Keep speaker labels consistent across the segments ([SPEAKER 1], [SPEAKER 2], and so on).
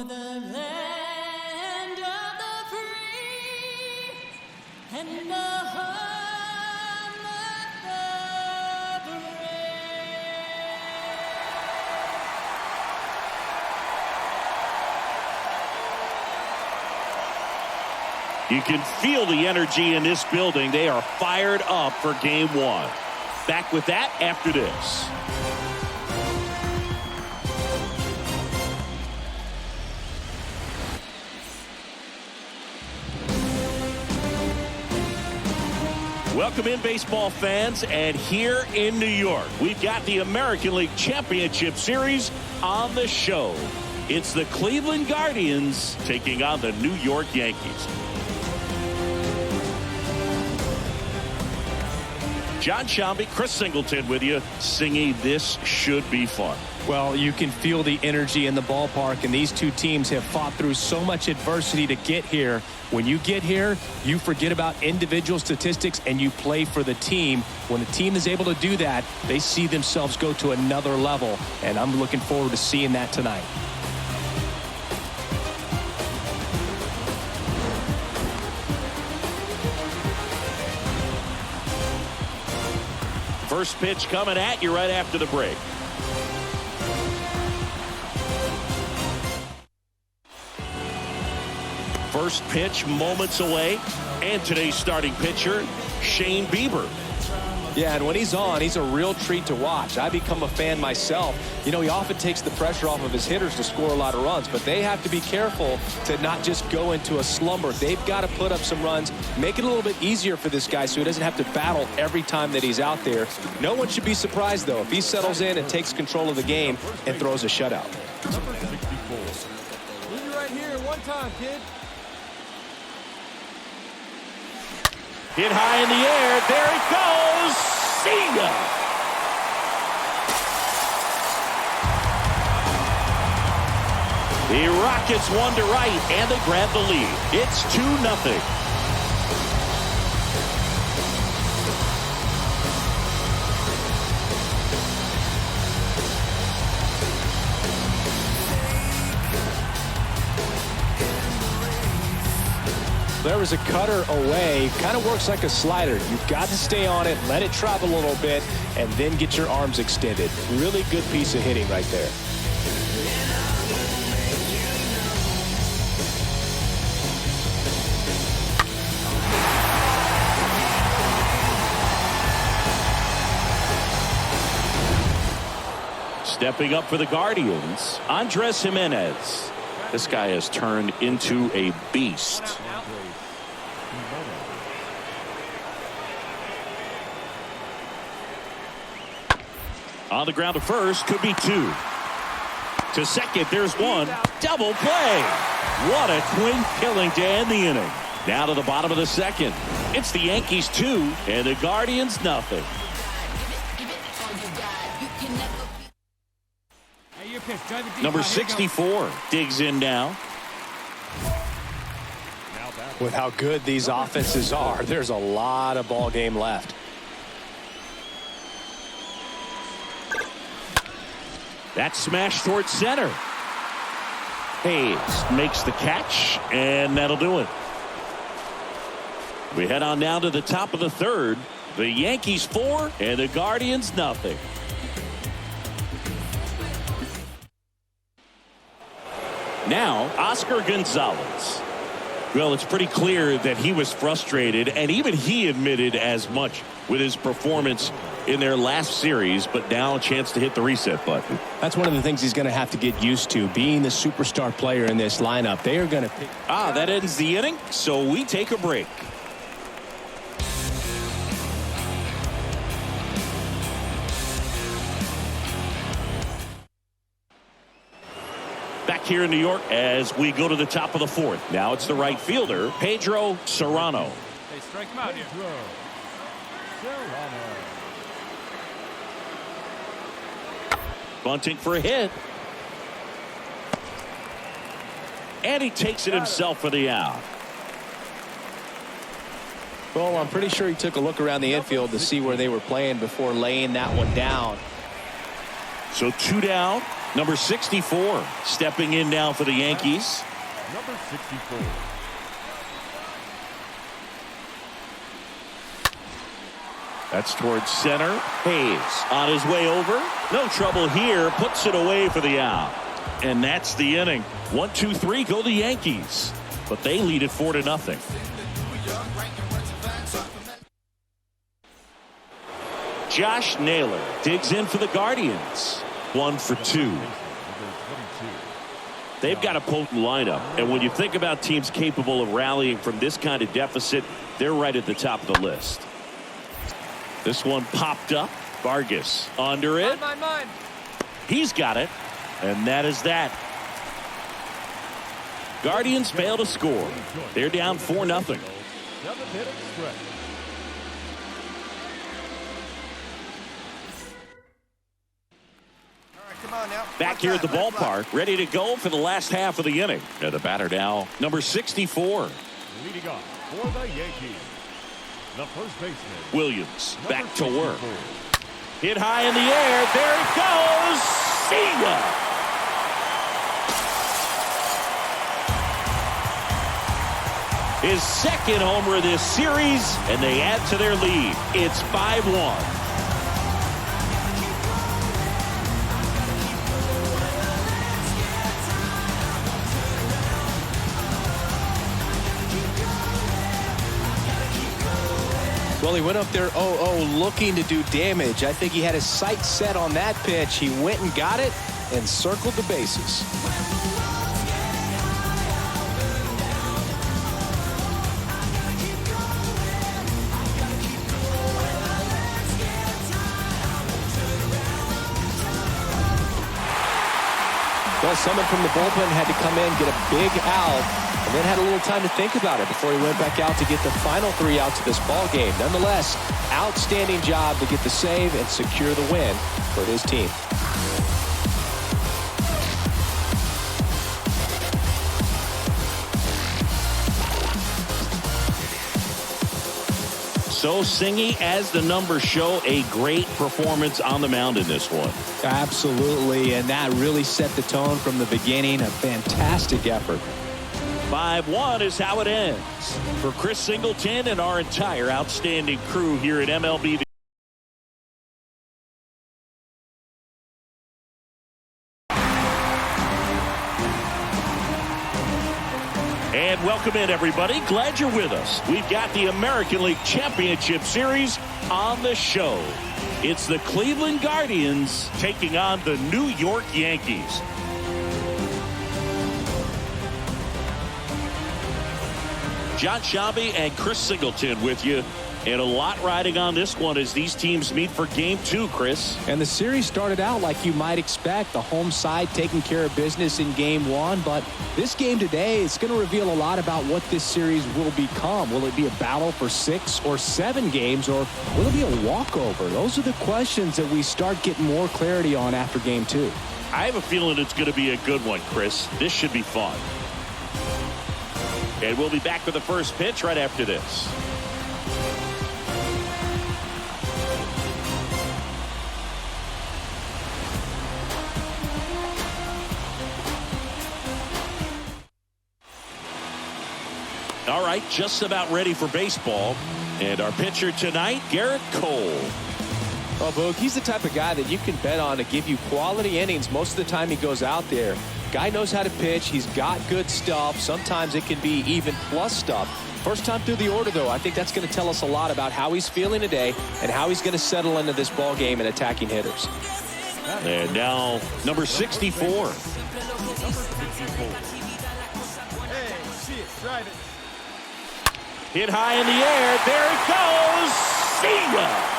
[SPEAKER 1] the land of the free and the home of the brave.
[SPEAKER 2] You can feel the energy in this building. They are fired up for game one. Back with that after this. Welcome in, baseball fans, and here in New York, we've got the American League Championship Series on the show. It's the Cleveland Guardians taking on the New York Yankees. John Shambi, Chris Singleton with you, singing This Should Be Fun.
[SPEAKER 3] Well, you can feel the energy in the ballpark, and these two teams have fought through so much adversity to get here. When you get here, you forget about individual statistics and you play for the team. When the team is able to do that, they see themselves go to another level, and I'm looking forward to seeing that tonight.
[SPEAKER 2] First pitch coming at you right after the break. First pitch moments away, and today's starting pitcher, Shane Bieber.
[SPEAKER 3] Yeah, and when he's on, he's a real treat to watch. I become a fan myself. You know, he often takes the pressure off of his hitters to score a lot of runs, but they have to be careful to not just go into a slumber. They've got to put up some runs, make it a little bit easier for this guy so he doesn't have to battle every time that he's out there. No one should be surprised, though, if he settles in and takes control of the game and throws a shutout.
[SPEAKER 4] Number 64. Leave you right here one time, kid.
[SPEAKER 2] Hit high in the air. There it goes. See ya. The Rockets one to right, and they grab the lead. It's 2-0.
[SPEAKER 3] There was a cutter away. Kind of works like a slider. You've got to stay on it, let it travel a little bit, and then get your arms extended. Really good piece of hitting right there.
[SPEAKER 2] Stepping up for the Guardians, Andres Jimenez. This guy has turned into a beast. On the ground to first, could be two. To second, there's one. Double play. What a twin killing to end the inning. Now to the bottom of the second. It's the Yankees 2 and the Guardians nothing. Number 64 digs in now.
[SPEAKER 3] With how good these offenses are, there's a lot of ball game left.
[SPEAKER 2] That smash towards center. Hayes makes the catch, and that'll do it. We head on down to the top of the third. The Yankees 4 and the Guardians nothing. Now, Oscar Gonzalez. Well, it's pretty clear that he was frustrated, and even he admitted as much with his performance in their last series, but now a chance to hit the reset button.
[SPEAKER 3] That's one of the things he's going to have to get used to, being the superstar player in this lineup. They are going to pick.
[SPEAKER 2] That ends the inning, so we take a break. Back here in New York as we go to the top of the fourth. Now it's the right fielder, Pedro Serrano.
[SPEAKER 4] Hey, strike him out here. Serrano.
[SPEAKER 2] Bunting for a hit. And he takes it himself for the out.
[SPEAKER 3] Well, I'm pretty sure he took a look around the infield to see where they were playing before laying that one down.
[SPEAKER 2] So 2 down. Number 64 stepping in now for the Yankees.
[SPEAKER 4] Number 64.
[SPEAKER 2] That's towards center. Hayes on his way over. No trouble here. Puts it away for the out. And that's the inning. 1, 2, 3 go the Yankees. But they lead it 4-0. Josh Naylor digs in for the Guardians. 1 for 2. They've got a potent lineup. And when you think about teams capable of rallying from this kind of deficit, they're right at the top of the list. This one popped up. Vargas under it.
[SPEAKER 3] Mine.
[SPEAKER 2] He's got it. And that is that. Guardians fail to score. They're down 4-0.
[SPEAKER 4] 7-inning stretch.
[SPEAKER 2] Back here at the ballpark, ready to go for the last half of the inning. And the batter now, number 64.
[SPEAKER 4] Leading off for the Yankees, the first baseman,
[SPEAKER 2] Williams
[SPEAKER 4] number
[SPEAKER 2] back to work.
[SPEAKER 4] 64.
[SPEAKER 2] Hit high in the air. There it goes. See ya. His second homer this series, and they add to their lead. It's 5-1.
[SPEAKER 3] Well, he went up there 0-0 looking to do damage. I think he had his sights set on that pitch. He went and got it and circled the bases. Well, someone from the bullpen had to come in, get a big out, and then had a little time to think about it before he went back out to get the final 3 outs of this ball game. Nonetheless, outstanding job to get the save and secure the win for his team.
[SPEAKER 2] So Singy, as the numbers show, a great performance on the mound in this one.
[SPEAKER 3] Absolutely, and that really set the tone from the beginning. A fantastic effort.
[SPEAKER 2] 5-1 is how it ends. For Chris Singleton and our entire outstanding crew here at MLB. And welcome in, everybody. Glad you're with us. We've got the American League Championship Series on the show. It's the Cleveland Guardians taking on the New York Yankees. John Shabby and Chris Singleton with you. And a lot riding on this one as these teams meet for Game 2, Chris.
[SPEAKER 3] And the series started out like you might expect. The home side taking care of business in Game 1. But this game today is going to reveal a lot about what this series will become. Will it be a battle for 6 or 7 games, or will it be a walkover? Those are the questions that we start getting more clarity on after Game 2.
[SPEAKER 2] I have a feeling it's going to be a good one, Chris. This should be fun. And we'll be back with the first pitch right after this. All right, just about ready for baseball. And our pitcher tonight, Garrett Cole.
[SPEAKER 3] Oh, Boog, he's the type of guy that you can bet on to give you quality innings most of the time he goes out there. Guy knows how to pitch. He's got good stuff. Sometimes it can be even plus stuff. First time through the order, though, I think that's going to tell us a lot about how he's feeling today and how he's going to settle into this ball game and attacking hitters.
[SPEAKER 2] And now, number 64.
[SPEAKER 4] Hey, shit, drive it.
[SPEAKER 2] Hit high in the air. There it goes. See ya.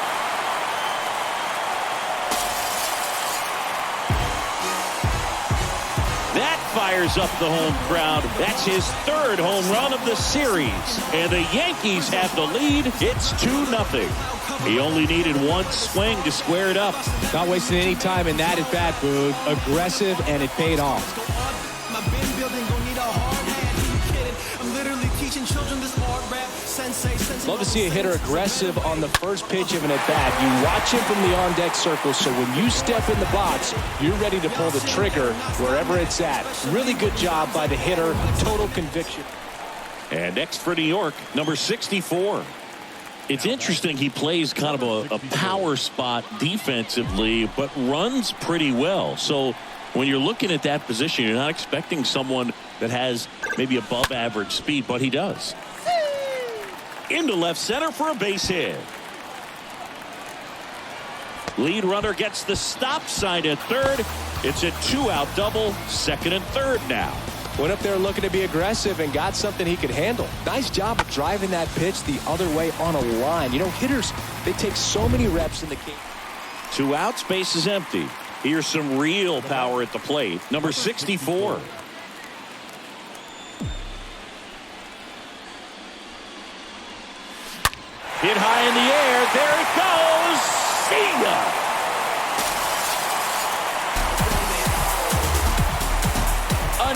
[SPEAKER 2] That fires up the home crowd. That's his 3rd home run of the series. And the Yankees have the lead. It's 2-0. He only needed one swing to square it up.
[SPEAKER 3] Not wasting any time in that at bat, Boog. Aggressive, and it paid off.
[SPEAKER 5] My building gon' need a hard hand. You kidding? I'm literally teaching children this art rap. Sensei.
[SPEAKER 3] Love to see a hitter aggressive on the first pitch of an at-bat. You watch him from the on-deck circle, so when you step in the box, you're ready to pull the trigger wherever it's at. Really good job by the hitter. Total conviction.
[SPEAKER 2] And next for New York, number 64. It's interesting he plays kind of a power spot defensively, but runs pretty well. So when you're looking at that position, you're not expecting someone that has maybe above average speed, but he does. Into left center for a base hit. Lead runner gets the stop sign at third. It's a 2-out double, second and third now.
[SPEAKER 3] Went up there looking to be aggressive and got something he could handle. Nice job of driving that pitch the other way on a line. You know, hitters, they take so many reps in the game.
[SPEAKER 2] 2 outs, base is empty. Here's some real power at the plate. Number 64. Hit high in the air. There it goes. See ya.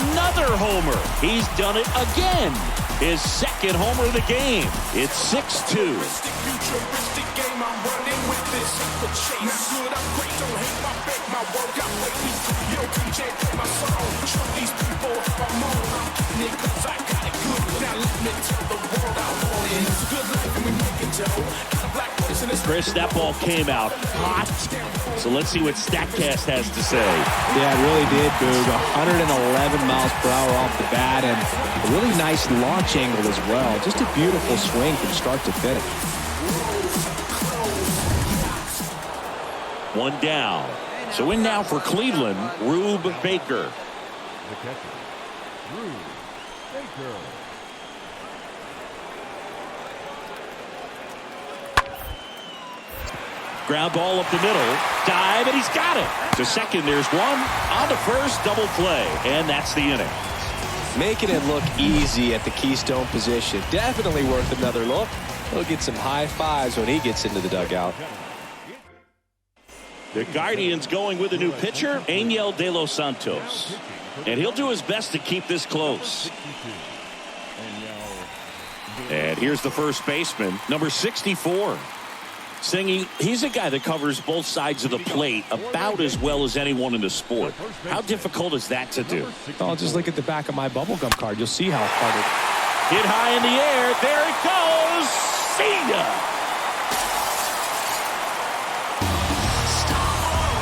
[SPEAKER 2] Another homer. He's done it again. His second homer of the game. It's 6-2. Chris, that ball came out hot. So let's see what StatCast has to say.
[SPEAKER 3] Yeah, it really did, Boog. 111 miles per hour off the bat and a really nice launch angle as well. Just a beautiful swing from start to finish.
[SPEAKER 2] One down. So in now for Cleveland, Rube Baker.
[SPEAKER 4] The catcher, Rube Baker.
[SPEAKER 2] Ground ball up the middle. Dive, and he's got it. To second, there's one. On to first, double play. And that's the inning.
[SPEAKER 3] Making it look easy at the keystone position. Definitely worth another look. He'll get some high fives when he gets into the dugout.
[SPEAKER 2] The Guardians going with a new pitcher, Angel De Los Santos. And he'll do his best to keep this close. And here's the first baseman, number 64. Singy, he's a guy that covers both sides of the plate about as well as anyone in the sport. How difficult is that to do?
[SPEAKER 3] Oh, just look at the back of my bubblegum card. You'll see how hard it is.
[SPEAKER 2] Hit high in the air. There it goes. See ya.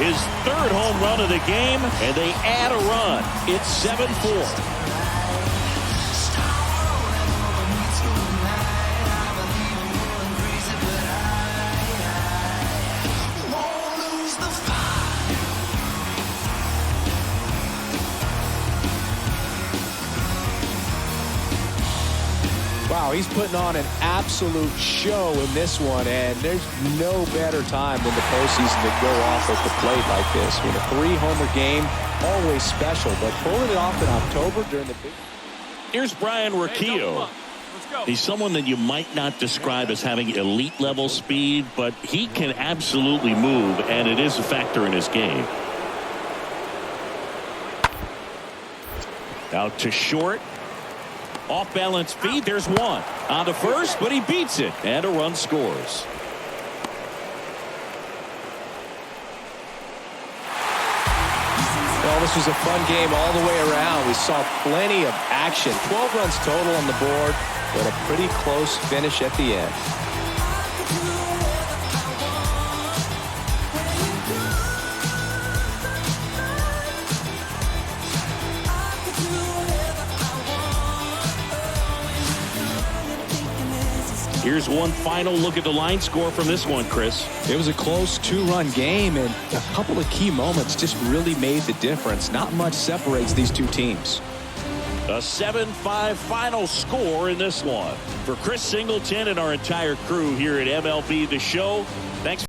[SPEAKER 2] His third home run of the game, and they add a run. It's 7-4.
[SPEAKER 3] Wow, he's putting on an absolute show in this one, and there's no better time than the postseason to go off at the plate like this. With a 3-homer game, always special, but pulling it off in October during the big...
[SPEAKER 2] Here's Brian Rocchio. He's someone that you might not describe as having elite level speed, but he can absolutely move, and it is a factor in his game. Out to short. Off balance feed, there's one. On to first, but he beats it, and a run scores.
[SPEAKER 3] Well, this was a fun game all the way around. We saw plenty of action. 12 runs total on the board, but a pretty close finish at the end.
[SPEAKER 2] Here's one final look at the line score from this one, Chris.
[SPEAKER 3] It was a close 2-run game, and a couple of key moments just really made the difference. Not much separates these two teams.
[SPEAKER 2] A 7-5 final score in this one. For Chris Singleton and our entire crew here at MLB The Show, thanks.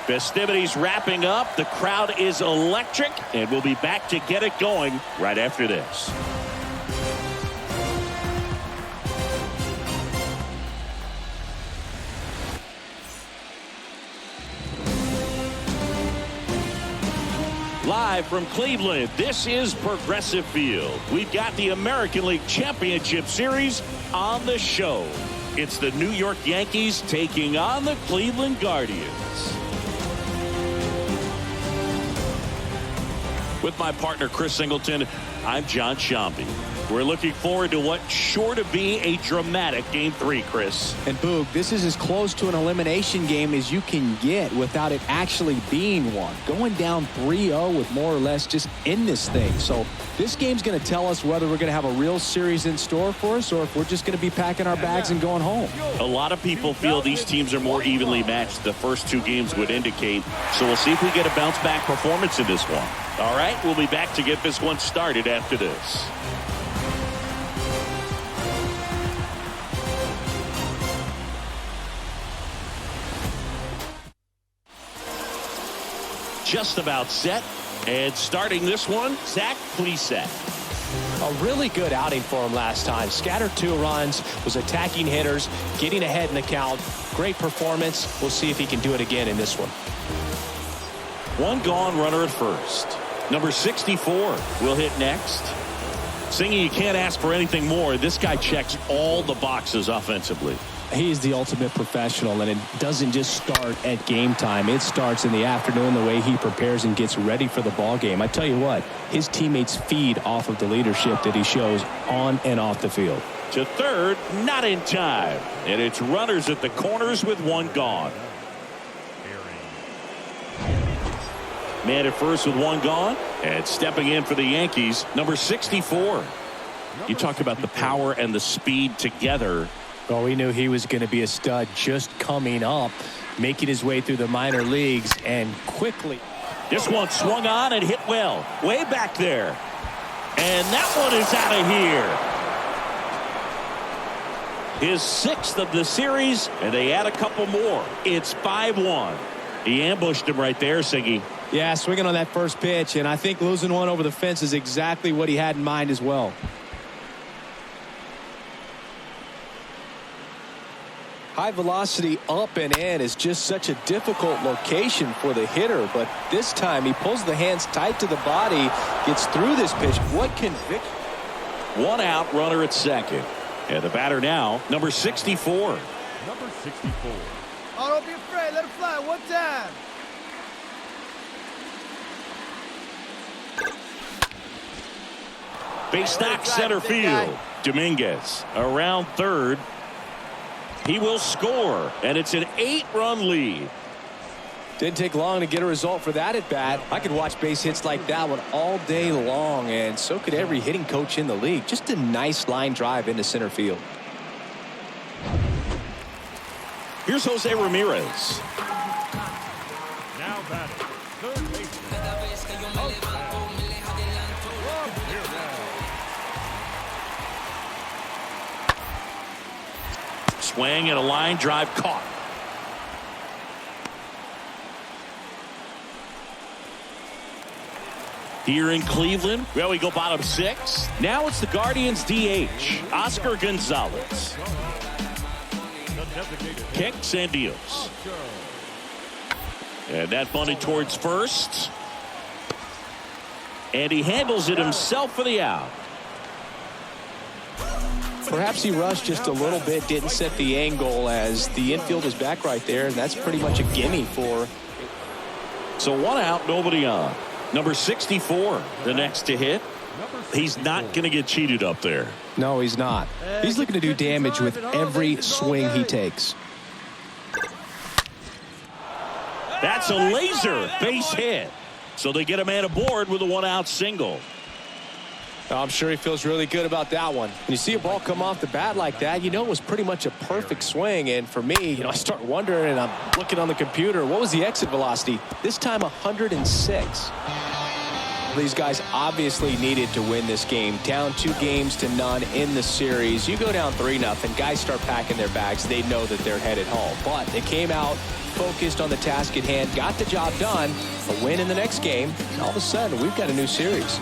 [SPEAKER 2] Festivities wrapping up. The crowd is electric, and we'll be back to get it going right after this. Live from Cleveland, this is Progressive Field. We've got the American League Championship Series on the show. It's the New York Yankees taking on the Cleveland Guardians. With my partner, Chris Singleton, I'm John Shambi. We're looking forward to what's sure to be a dramatic Game 3, Chris.
[SPEAKER 3] And Boog, this is as close to an elimination game as you can get without it actually being one. Going down 3-0 with more or less just in this thing. So this game's going to tell us whether we're going to have a real series in store for us or if we're just going to be packing our bags and going home.
[SPEAKER 2] A lot of people feel these teams are more evenly matched. The first two games would indicate. So we'll see if we get a bounce-back performance in this one. All right, we'll be back to get this one started after this. Just about set, and starting this one, Zach Plesac.
[SPEAKER 3] A really good outing for him last time. Scattered 2 runs, was attacking hitters, getting ahead in the count. Great performance. We'll see if he can do it again in this one.
[SPEAKER 2] One gone, runner at first. Number 64 will hit next. Singing, you can't ask for anything more. This guy checks all the boxes offensively.
[SPEAKER 3] He's the ultimate professional, and it doesn't just start at game time. It starts in the afternoon, the way he prepares and gets ready for the ball game. I tell you what, his teammates feed off of the leadership that he shows on and off the field.
[SPEAKER 2] To third, not in time. And it's runners at the corners with one gone. Man at first with one gone. And stepping in for the Yankees, number 64. You talk about the power and the speed together.
[SPEAKER 3] Well, we knew he was going to be a stud just coming up, making his way through the minor leagues, and quickly.
[SPEAKER 2] This one swung on and hit well. Way back there. And that one is out of here. His 6th of the series, and they add a couple more. It's 5-1. He ambushed him right there, Siggy.
[SPEAKER 3] Yeah, swinging on that first pitch, and I think losing one over the fence is exactly what he had in mind as well. High velocity up and in is just such a difficult location for the hitter, but this time he pulls the hands tight to the body, gets through this pitch. What conviction?
[SPEAKER 2] One out, runner at second. And the batter now, number 64.
[SPEAKER 4] Number 64.
[SPEAKER 5] Oh, don't be afraid. Let it fly. One time.
[SPEAKER 2] Base knock center field. Dominguez around third. He will score, and it's an 8-run lead.
[SPEAKER 3] Didn't take long to get a result for that at bat. I could watch base hits like that one all day long, and so could every hitting coach in the league. Just a nice line drive into center field.
[SPEAKER 2] Here's Jose Ramirez.
[SPEAKER 4] Now batting, third baseman.
[SPEAKER 2] Swing and a line drive caught. Here in Cleveland, well, we go bottom 6. Now it's the Guardians DH, Oscar Gonzalez. Kicks and deals. And that bunted towards first. And he handles it himself for the out.
[SPEAKER 3] Perhaps he rushed just a little bit, didn't set the angle as the infield is back right there, and that's pretty much a gimme for.
[SPEAKER 2] So one out, nobody on. Number 64, the next to hit. He's not going to get cheated up there.
[SPEAKER 3] No, he's not. He's looking to do damage with every swing he takes.
[SPEAKER 2] That's a laser base hit. So they get a man aboard with a one-out single.
[SPEAKER 3] I'm sure he feels really good about that one. When you see a ball come off the bat like that, you know it was pretty much a perfect swing. And for me, I start wondering, and I'm looking on the computer, what was the exit velocity? This time 106. These guys obviously needed to win this game. Down 2-0 in the series. You go down 3-0, guys start packing their bags. They know that they're headed home. But they came out focused on the task at hand, got the job done, a win in the next game, and all of a sudden we've got a new series.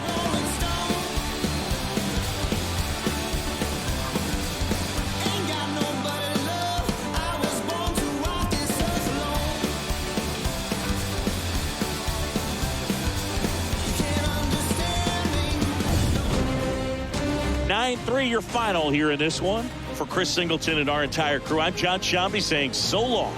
[SPEAKER 2] Your final here in this one. For Chris Singleton and our entire crew, I'm John Shambi saying so long.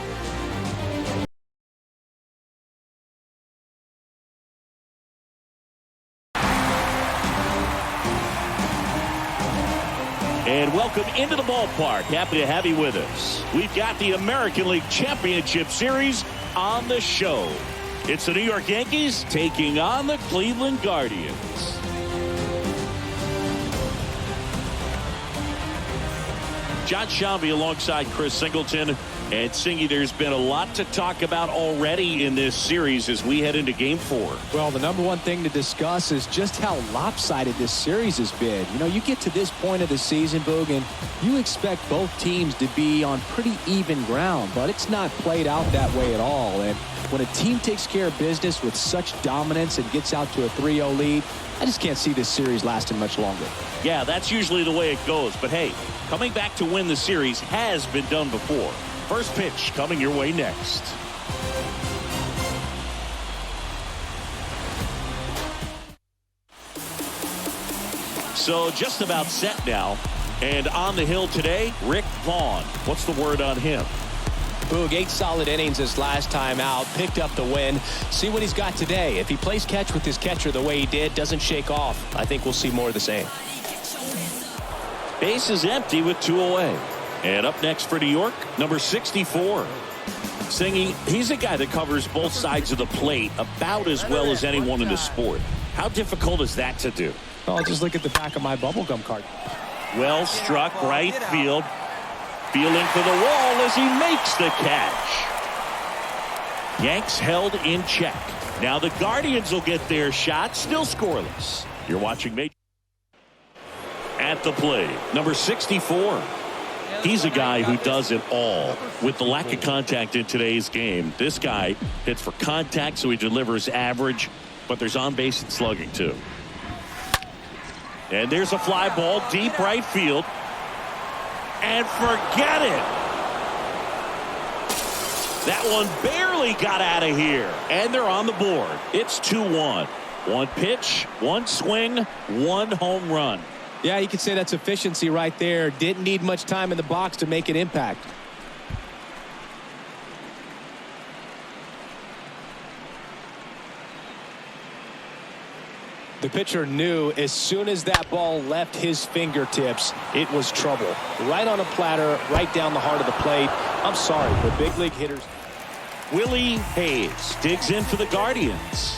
[SPEAKER 2] And welcome into the ballpark. Happy to have you with us. We've got the American League Championship Series on the show. It's the New York Yankees taking on the Cleveland Guardians. John Shambi alongside Chris Singleton. And Singy, there's been a lot to talk about already in this series as we head into Game 4.
[SPEAKER 3] Well, the number one thing to discuss is just how lopsided this series has been. You know, you get to this point of the season, Boog, and you expect both teams to be on pretty even ground, but it's not played out that way at all. And when a team takes care of business with such dominance and gets out to a 3-0 lead, I just can't see this series lasting much longer.
[SPEAKER 2] Yeah, that's usually the way it goes. But hey, coming back to win the series has been done before. First pitch coming your way next. So just about set now. And on the hill today, Rick Vaughn. What's the word on him?
[SPEAKER 3] Boog, 8 solid innings his last time out, picked up the win. See what he's got today. If he plays catch with his catcher the way he did, doesn't shake off, I think we'll see more of the same.
[SPEAKER 2] Base is empty with 2 away. And up next for New York, number 64. Singy, he's a guy that covers both sides of the plate about as well as anyone in the sport. How difficult is that to do?
[SPEAKER 3] Well, just look at the back of my bubblegum card.
[SPEAKER 2] Well struck right field. Feeling for the wall as he makes the catch. Yanks held in check. Now the Guardians will get their shot, still scoreless. You're watching Major. At the plate, number 64. He's a guy who does it all. With the lack of contact in today's game, this guy hits for contact, so he delivers average, but there's on-base and slugging too. And there's a fly ball deep right field. And forget it. That one barely got out of here. And they're on the board. It's 2-1. One pitch, one swing, one home run.
[SPEAKER 3] Yeah, you could say that's efficiency right there. Didn't need much time in the box to make an impact. The pitcher knew as soon as that ball left his fingertips, it was trouble. Right on a platter, right down the heart of the plate. I'm sorry, but big league hitters.
[SPEAKER 2] Willie Hayes digs in for the Guardians.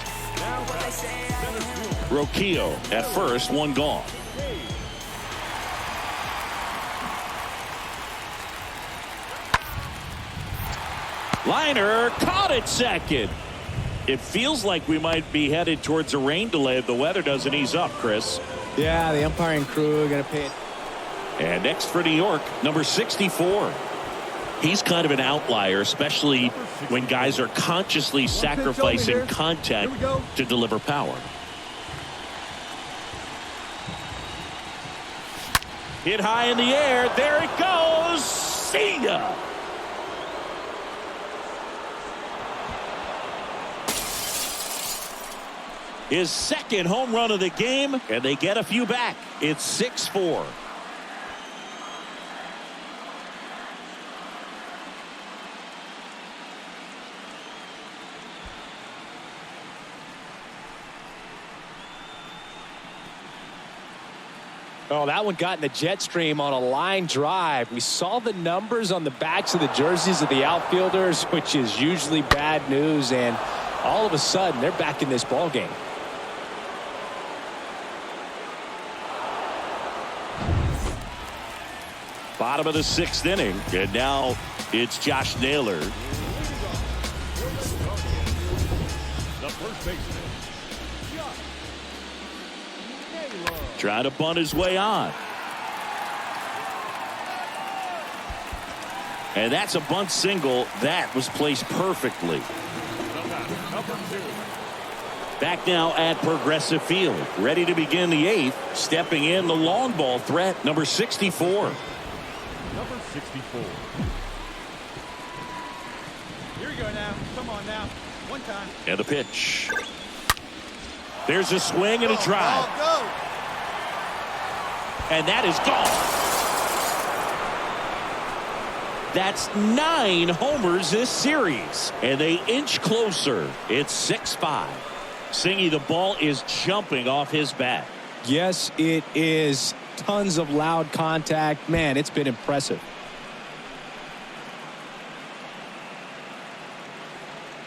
[SPEAKER 2] Roquillo at first, one gone. Liner caught at second. It feels like we might be headed towards a rain delay if the weather doesn't ease up, Chris.
[SPEAKER 3] Yeah, the umpiring crew are going to pay it.
[SPEAKER 2] And next for New York, number 64. He's kind of an outlier, especially when guys are consciously sacrificing contact to deliver power. Hit high in the air. There it goes. See ya. His second home run of the game, and they get a few back. It's 6-4.
[SPEAKER 3] Oh, that one got in the jet stream on a line drive. We saw the numbers on the backs of the jerseys of the outfielders, which is usually bad news, and all of a sudden they're back in this ball game.
[SPEAKER 2] Bottom of the 6th inning, and now it's Josh Naylor.
[SPEAKER 4] The first baseman, Josh
[SPEAKER 2] Trying to bunt his way on. And that's a bunt single. That was placed perfectly. Back now at Progressive Field. Ready to begin the 8th. Stepping in the long ball threat, number 64.
[SPEAKER 4] Number 64.
[SPEAKER 5] Here we go now. Come on now. One time.
[SPEAKER 2] And the pitch. There's a swing and a drive.
[SPEAKER 5] Go.
[SPEAKER 2] And that is gone. That's 9 homers this series. And they inch closer. It's 6-5. Singy, the ball is jumping off his bat.
[SPEAKER 3] Yes, it is. Tons of loud contact. Man, it's been impressive.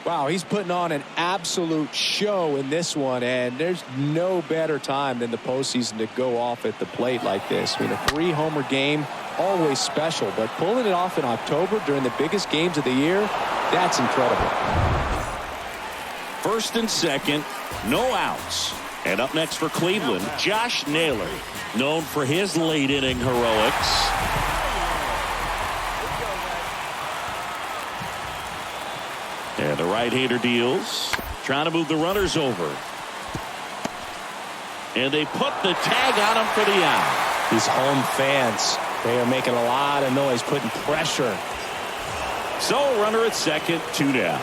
[SPEAKER 3] Wow, he's putting on an absolute show in this one, and there's no better time than the postseason to go off at the plate like this. I mean, a 3-homer game, always special, but pulling it off in October during the biggest games of the year, that's incredible.
[SPEAKER 2] First and second, no outs. And up next for Cleveland, Josh Naylor, known for his late inning heroics. And the right-hander deals, trying to move the runners over. And they put the tag on him for the out.
[SPEAKER 3] These home fans, they are making a lot of noise, putting pressure.
[SPEAKER 2] So runner at second, 2 down.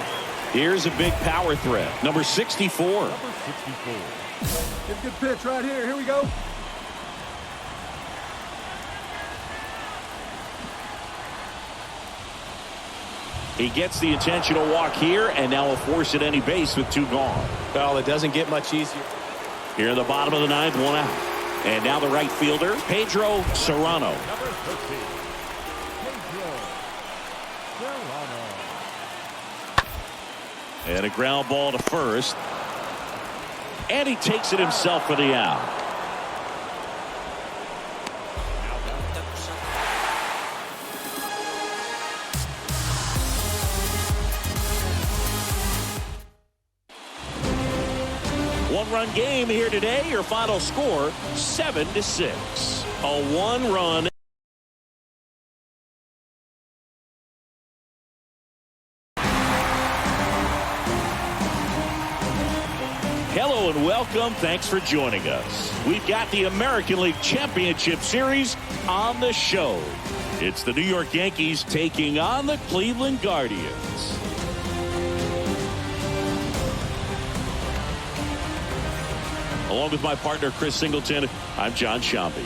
[SPEAKER 2] Here's a big power threat, number 64.
[SPEAKER 4] Number 64.
[SPEAKER 5] It's a good pitch right here. Here we go.
[SPEAKER 2] He gets the intentional walk here, and now will force at any base with 2 gone.
[SPEAKER 3] Well, it doesn't get much easier.
[SPEAKER 2] Here in the bottom of the 9th, 1 out. And now the right fielder, Pedro Serrano.
[SPEAKER 4] Number 13. Pedro Serrano.
[SPEAKER 2] And a ground ball to first. And he takes it himself for the out. One-run game here today. Your final score, 7-6. A 1-run. Hello and welcome. Thanks for joining us. We've got the American League Championship Series on the show. It's the New York Yankees taking on the Cleveland Guardians. Along with my partner, Chris Singleton, I'm John Shambi.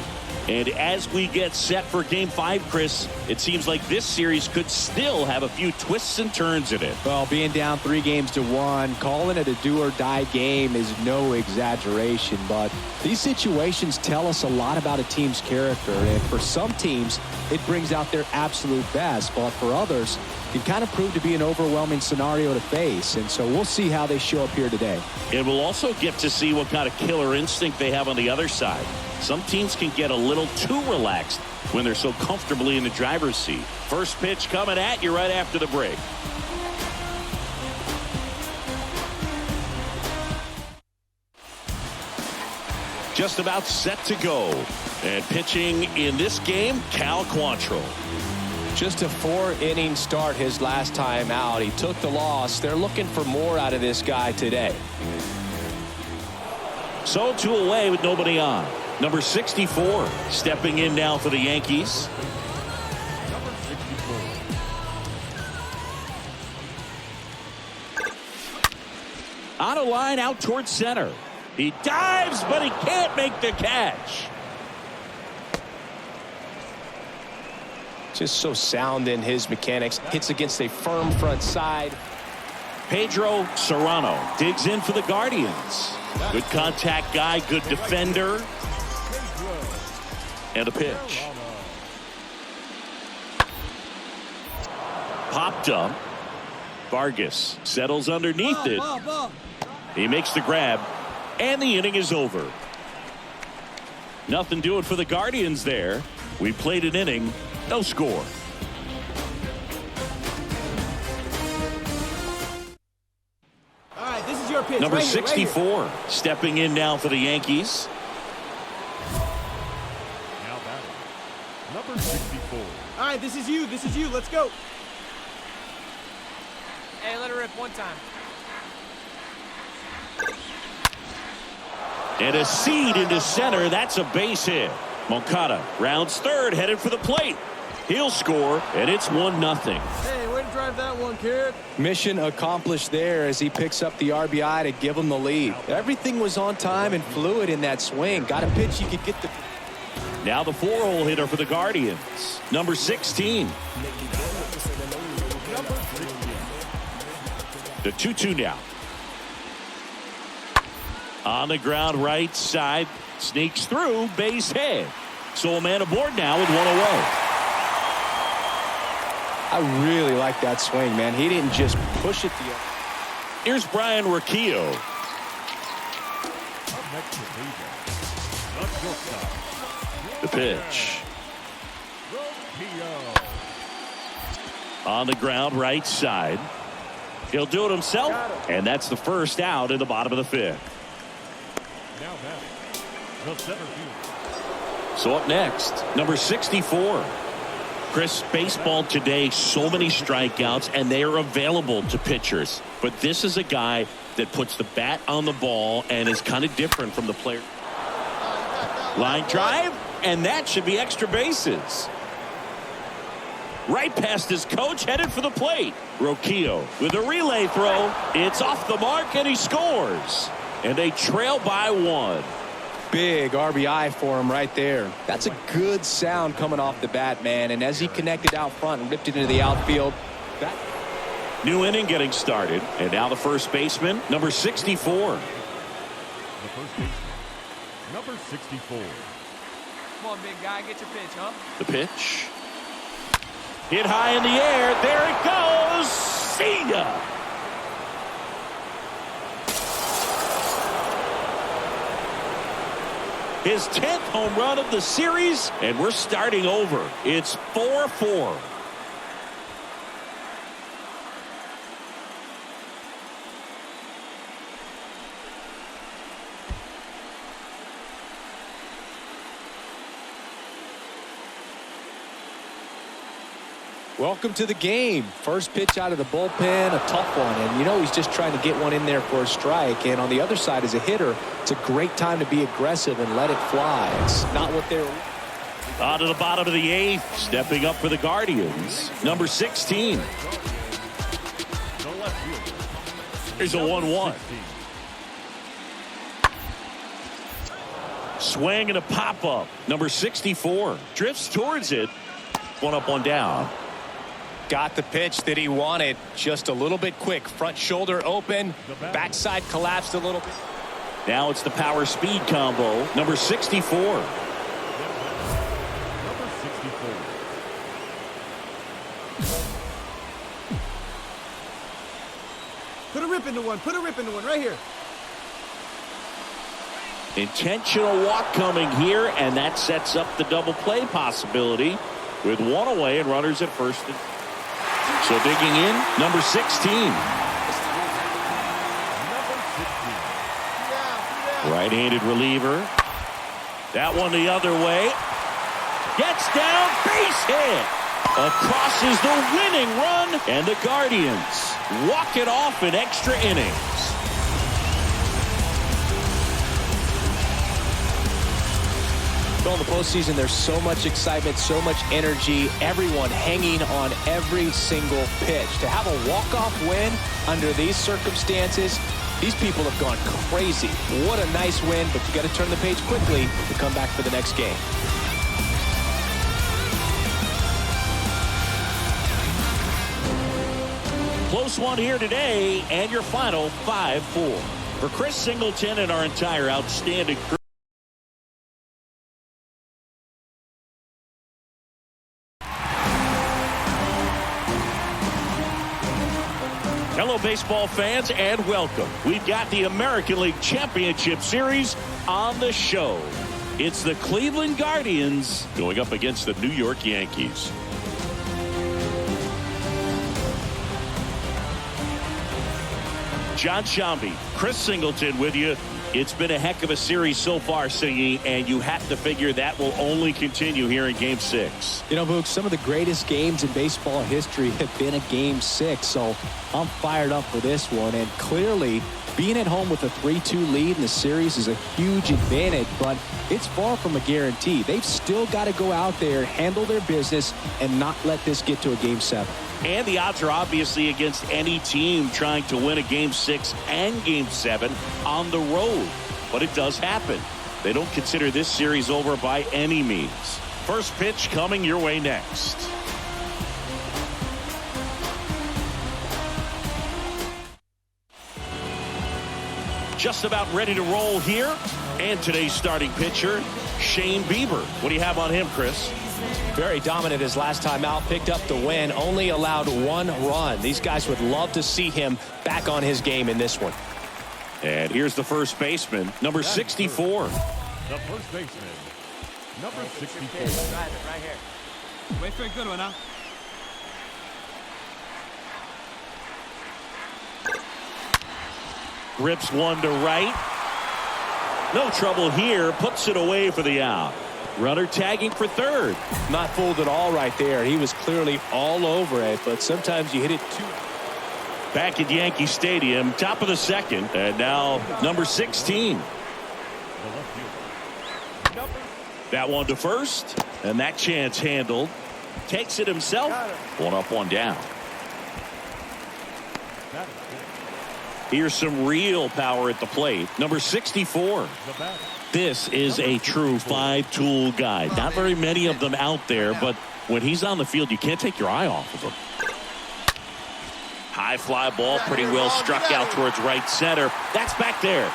[SPEAKER 2] And as we get set for Game 5, Chris, it seems like this series could still have a few twists and turns in it.
[SPEAKER 3] Well, being down 3-1, calling it a do-or-die game is no exaggeration. But these situations tell us a lot about a team's character. And for some teams, it brings out their absolute best. But for others, it kind of proved to be an overwhelming scenario to face. And so we'll see how they show up here today.
[SPEAKER 2] And we'll also get to see what kind of killer instinct they have on the other side. Some teams can get a little too relaxed when they're so comfortably in the driver's seat. First pitch coming at you right after the break. Just about set to go. And pitching in this game, Cal Quantrill.
[SPEAKER 3] Just a 4-inning start his last time out. He took the loss. They're looking for more out of this guy today.
[SPEAKER 2] So 2 away with nobody on. Number 64 stepping in now for the Yankees.
[SPEAKER 4] Number 64.
[SPEAKER 2] On a line out towards center. He dives, but he can't make the catch.
[SPEAKER 3] Just so sound in his mechanics. Hits against a firm front side.
[SPEAKER 2] Pedro Serrano digs in for the Guardians. Good contact guy, good defender. And a pitch. Popped up. Vargas settles underneath it. He makes the grab, and the inning is over. Nothing doing for the Guardians there. We played an inning, no score.
[SPEAKER 5] All right, this is your pitch.
[SPEAKER 2] Number
[SPEAKER 5] right here,
[SPEAKER 2] 64 stepping in now for the Yankees.
[SPEAKER 4] Number 64.
[SPEAKER 5] All right, this is you. This is you. Let's go.
[SPEAKER 6] Hey, let her rip one time.
[SPEAKER 2] And a seed into center. That's a base hit. Moncada rounds third, headed for the plate. He'll score, and it's 1-0.
[SPEAKER 5] Hey, way to drive that one, kid.
[SPEAKER 3] Mission accomplished there as he picks up the RBI to give him the lead. Everything was on time and fluid in that swing. Got a pitch he could get the...
[SPEAKER 2] Now the 4-hole hitter for the Guardians, number 16. The 2-2 now. On the ground right side, sneaks through, base hit. So a man aboard now with one away.
[SPEAKER 3] I really like that swing, man. He didn't just push it the...
[SPEAKER 2] Here's Brian Rocchio.
[SPEAKER 4] Up next to the shortstop.
[SPEAKER 2] The pitch.
[SPEAKER 4] Rocchio.
[SPEAKER 2] On the ground right side. He'll do it himself, and that's the first out in the bottom of the fifth.
[SPEAKER 4] Now batting, the center fielder.
[SPEAKER 2] So up next, number 64. Chris, baseball today, so many strikeouts, and they are available to pitchers. But this is a guy that puts the bat on the ball and is kind of different from the player. Line drive, and that should be extra bases. Right past his coach, headed for the plate. Rocchio with a relay throw. It's off the mark, and he scores. And they trail by one.
[SPEAKER 3] Big RBI for him right there. That's a good sound coming off the bat, man. And as he connected out front and ripped it into the outfield, that...
[SPEAKER 2] New inning getting started. And now the first baseman, number 64.
[SPEAKER 4] The first baseman, number 64.
[SPEAKER 6] Come on, big guy, get your pitch, huh?
[SPEAKER 2] The pitch. Hit high in the air. There it goes. See ya. His 10th home run of the series, and we're starting over. It's 4-4.
[SPEAKER 3] Welcome to the game. First pitch out of the bullpen, a tough one. And, you know, he's just trying to get one in there for a strike. And on the other side, as a hitter, it's a great time to be aggressive and let it fly. It's not what they're...
[SPEAKER 2] On to the bottom of the 8th, stepping up for the Guardians, number 16.
[SPEAKER 4] The left fielder.
[SPEAKER 2] Here's a 1-1.
[SPEAKER 4] 16.
[SPEAKER 2] Swing and a pop-up. Number 64 drifts towards it. One up, one down.
[SPEAKER 3] Got the pitch that he wanted. Just a little bit quick. Front shoulder open. Backside collapsed a little bit.
[SPEAKER 2] Now it's the power speed combo. Number 64.
[SPEAKER 4] Number 64.
[SPEAKER 5] Put a rip into one. Put a rip into one right here.
[SPEAKER 2] Intentional walk coming here, and that sets up the double play possibility with one away and runners at first. So digging in, number 16. Right-handed reliever. That one the other way. Gets down, base hit. Across is the winning run, and the Guardians walk it off in extra innings.
[SPEAKER 3] In the postseason, there's so much excitement, so much energy, everyone hanging on every single pitch. To have a walk-off win under these circumstances, these people have gone crazy. What a nice win, but you got to turn the page quickly to come back for the next game.
[SPEAKER 2] Close one here today, and your final 5-4. For Chris Singleton and our entire outstanding crew. Hello, baseball fans, and welcome. We've got the American League Championship Series on the show. It's the Cleveland Guardians going up against the New York Yankees. John Shambi, Chris Singleton with you It's been a heck of a series so far, Siggy, and you have to figure that will only continue here in Game 6.
[SPEAKER 3] You know, Boog, some of the greatest games in baseball history have been a Game 6, so I'm fired up for this one. And clearly, being at home with a 3-2 lead in the series is a huge advantage, but it's far from a guarantee. They've still got to go out there, handle their business, and not let this get to a Game 7.
[SPEAKER 2] And the odds are obviously against any team trying to win a Game 6 and Game 7 on the road. But it does happen. They don't consider this series over by any means. First pitch coming your way next. Just about ready to roll here. And today's starting pitcher, Shane Bieber. What do you have on him, Chris?
[SPEAKER 3] Very dominant his last time out, picked up the win, only allowed 1 run. These guys would love to see him back on his game in this one.
[SPEAKER 2] And here's the first baseman, number 64.
[SPEAKER 4] The first baseman, number 64.
[SPEAKER 6] Right here.
[SPEAKER 5] Wait for a good one, huh?
[SPEAKER 2] Grips one to right. No trouble here. Puts it away for the out. Runner tagging for third.
[SPEAKER 3] Not fooled at all right there. He was clearly all over it, but sometimes you hit it too.
[SPEAKER 2] Back at Yankee Stadium, top of the second, and now number 16. That one to first, and that chance handled. Takes it himself. One up, one down. Here's some real power at the plate. Number 64. This is a true 5-tool guy. Not very many of them out there, but when he's on the field, you can't take your eye off of him. High fly ball, pretty well struck out towards right center. That's back there.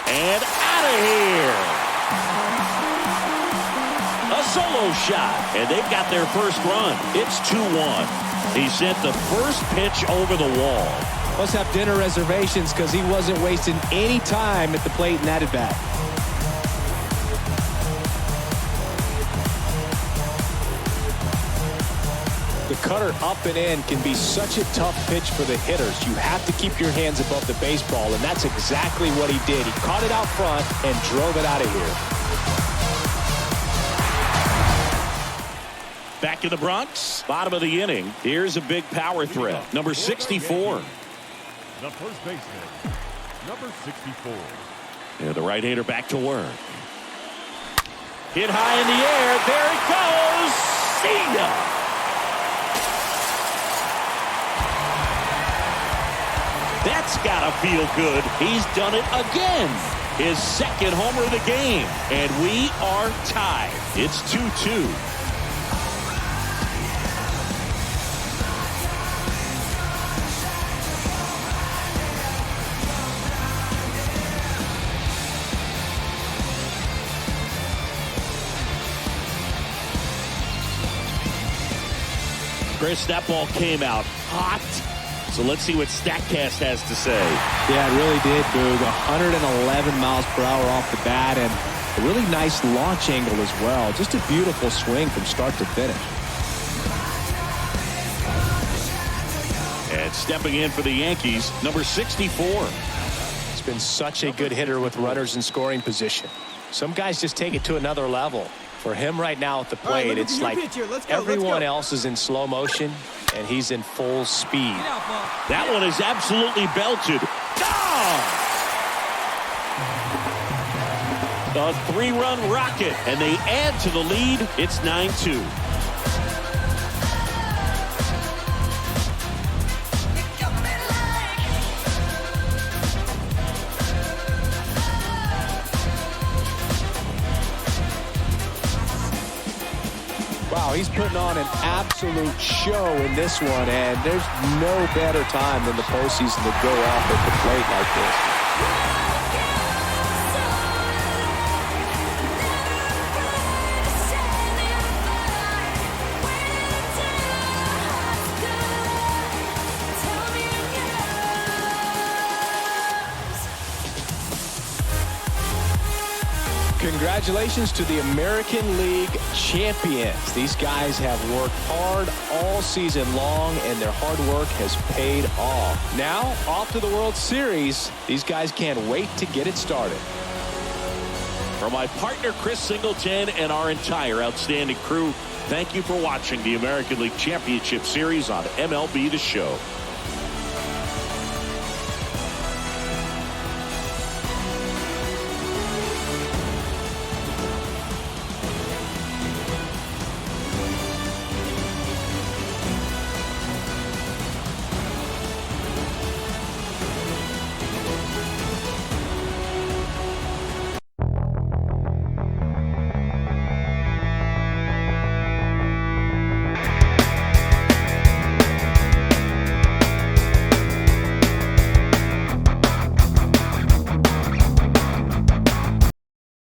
[SPEAKER 2] And out of here. A solo shot, and they've got their first run. It's 2-1. He sent the first pitch over the wall.
[SPEAKER 3] Must have dinner reservations because he wasn't wasting any time at the plate in that at bat. The cutter up and in can be such a tough pitch for the hitters. You have to keep your hands above the baseball, and that's exactly what he did. He caught it out front and drove it out of here.
[SPEAKER 2] Back in the Bronx, bottom of the inning. Here's a big power threat. Number 64.
[SPEAKER 4] The first baseman, number 64.
[SPEAKER 2] Yeah, the right-hander back to work. Hit high in the air. There it goes. See ya. That's gotta feel good. He's done it again. His second homer of the game. And we are tied. It's 2-2. Chris, that ball came out hot. So let's see what StatCast has to say.
[SPEAKER 3] Yeah, it really did, Boog. 111 miles per hour off the bat and a really nice launch angle as well. Just a beautiful swing from start to finish.
[SPEAKER 2] And stepping in for the Yankees, number 64.
[SPEAKER 3] He's been such a good hitter with runners in scoring position. Some guys just take it to another level. For him right now at the plate, it's like everyone else is in slow motion and he's in full speed.
[SPEAKER 2] That one is absolutely belted. Gone! A 3-run rocket, and they add to the lead. It's 9-2.
[SPEAKER 3] Wow, he's putting on an absolute show in this one, and there's no better time than the postseason to go off at the plate like this. Congratulations to the American League champions. These guys have worked hard all season long, and their hard work has paid off. Now, off to the World Series. These guys can't wait to get it started.
[SPEAKER 2] For my partner, Chris Singleton, and our entire outstanding crew, thank you for watching the American League Championship Series on MLB The Show.